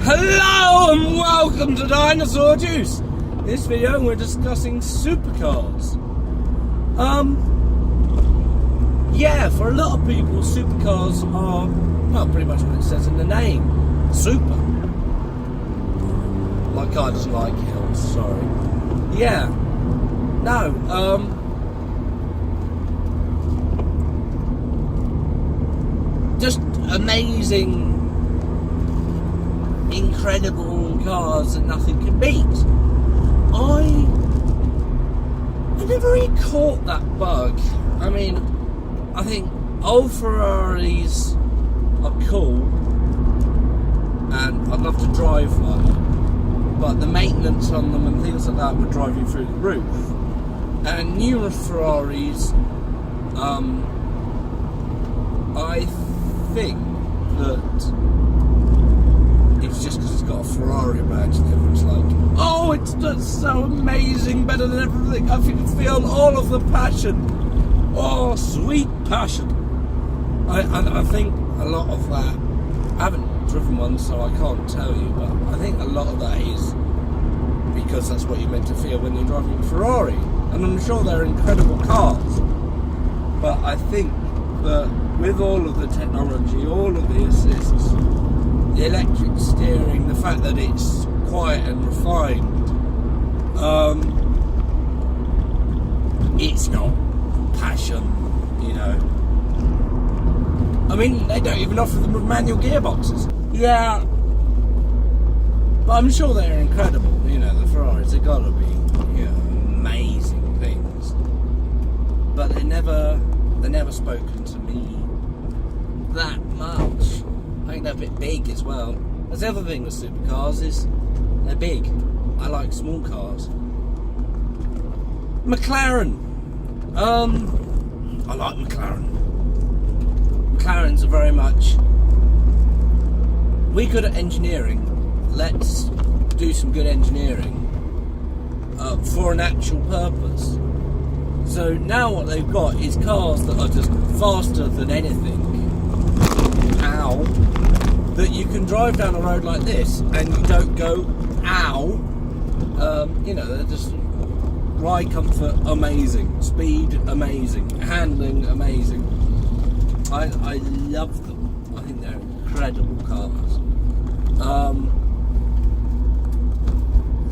Hello and welcome to Dinosaur Juice. In this video we're discussing supercars. Yeah, for a lot of people supercars are, well, pretty much what it says in the name. Super. My car doesn't like hills, sorry. Yeah. No, just amazing, incredible cars that nothing can beat. I never really caught that bug. I mean, I think old Ferraris are cool and I'd love to drive one, but the maintenance on them and things like that would drive you through the roof. And newer Ferraris, I think that it's just because it's got a Ferrari badge and everyone's like, oh, it's just so amazing, better than everything. I can feel all of the passion. Oh, sweet passion. I think a lot of that, I haven't driven one so I can't tell you, but I think a lot of that is because that's what you're meant to feel when you're driving a Ferrari. And I'm sure they're incredible cars, but I think that with all of the technology, all of the assists, the electric steering, the fact that it's quiet and refined, it's not passion, you know. I mean, they don't even offer them with manual gearboxes. Yeah, but I'm sure they're incredible, you know, the Ferraris, they've got to be, you know, amazing things. But they're never spoken to me that much. I think they're a bit big as well. That's the other thing with supercars is they're big. I like small cars. McLaren. I like McLaren. McLarens are very much, we're good at engineering. Let's do some good engineering for an actual purpose. So now what they've got is cars that are just faster than anything. Ow. That you can drive down a road like this and you don't go, ow. You know, they're just ride comfort amazing, speed amazing, handling amazing. I love them. I think they're incredible cars.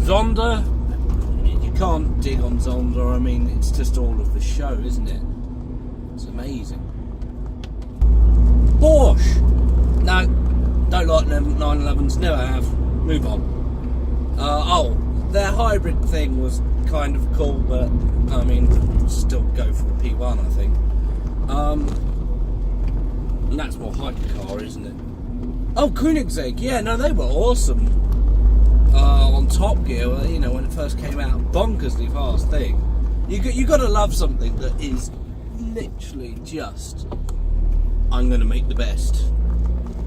Zonda, you can't dig on Zonda. I mean, it's just all of the show, isn't it? It's amazing. Porsche. No, don't like them 911s, never have. Move on. Their hybrid thing was kind of cool, but I mean, still go for the P1, I think. And that's more hypercar, isn't it? Oh, Koenigsegg, yeah, no, they were awesome. On Top Gear, you know, when it first came out, bonkersly fast thing. You got to love something that is literally just, I'm going to make the best,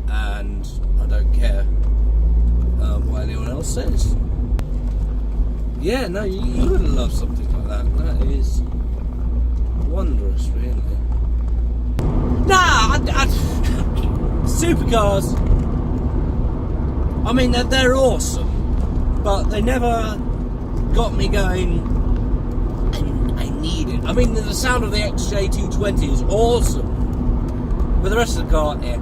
and I don't care what anyone else says. Yeah, no, you gotta love something like that. That is wondrous, really. Nah, supercars, I mean, they're awesome, but they never got me going, I need it. I mean, the sound of the XJ220 is awesome, but the rest of the car, yeah.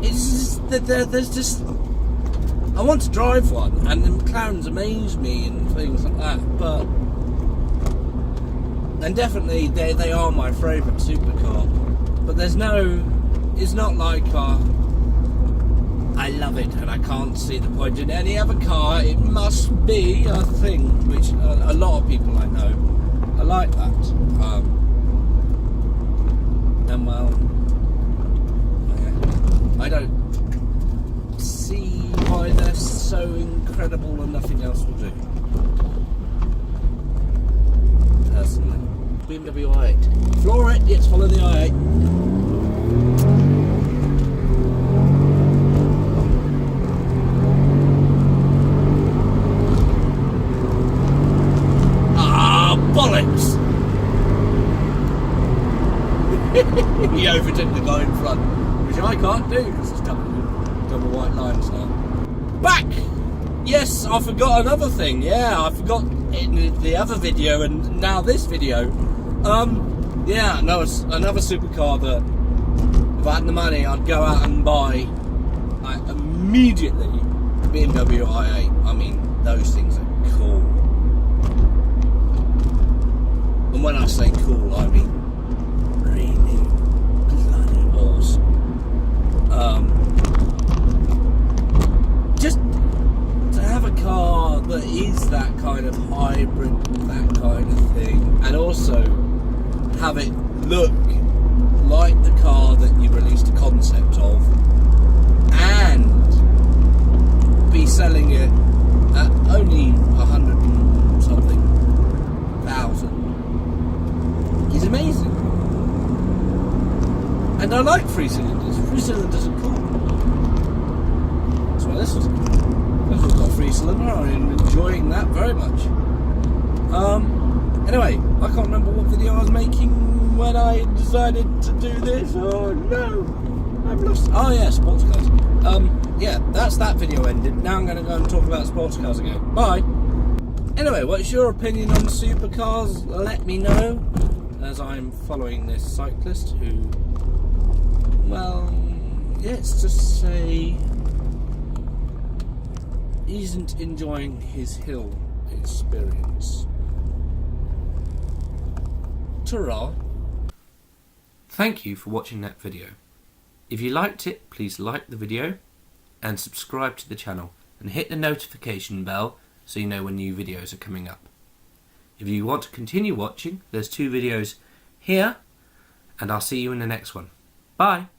It's just that there's just, I want to drive one, and the McLarens amaze me and things like that, but, and definitely they are my favourite supercar, but there's no, it's not like I love it and I can't see the point in any other car. It must be a thing, which a lot of people I know are like that. And well, I don't see why they're so incredible and nothing else will do. Personally. BMW i8. Floor it, let's follow the i8. bollocks! He overtook the guy in front, which I can't do because it's double white lines now. Back! Yes, I forgot another thing. Yeah, I forgot in the other video and now this video. Yeah, no, it's another supercar that if I had the money, I'd go out and buy immediately. BMW i8. I mean, those things are cool. And when I say cool, I mean really bloody awesome. Just to have a car that is that kind of hybrid, that kind of thing, and also have it look like the car that you released a concept of, and be selling it at only 100 and something thousand is amazing. And I like 3 cylinders. 3 cylinders are cool. That's why this was got a 3 cylinder. I'm enjoying that very much. Anyway, I can't remember what video I was making when I decided to do this. Oh no, I've lost. Oh yeah, sports cars. Yeah, that's that video ended. Now I'm going to go and talk about sports cars again. Bye. Anyway, what's your opinion on supercars? Let me know, as I'm following this cyclist who, well, let's just say, isn't enjoying his hill experience. Ta-ra. Thank you for watching that video. If you liked it, please like the video and subscribe to the channel and hit the notification bell so you know when new videos are coming up. If you want to continue watching, there's 2 videos here, and I'll see you in the next one. Bye!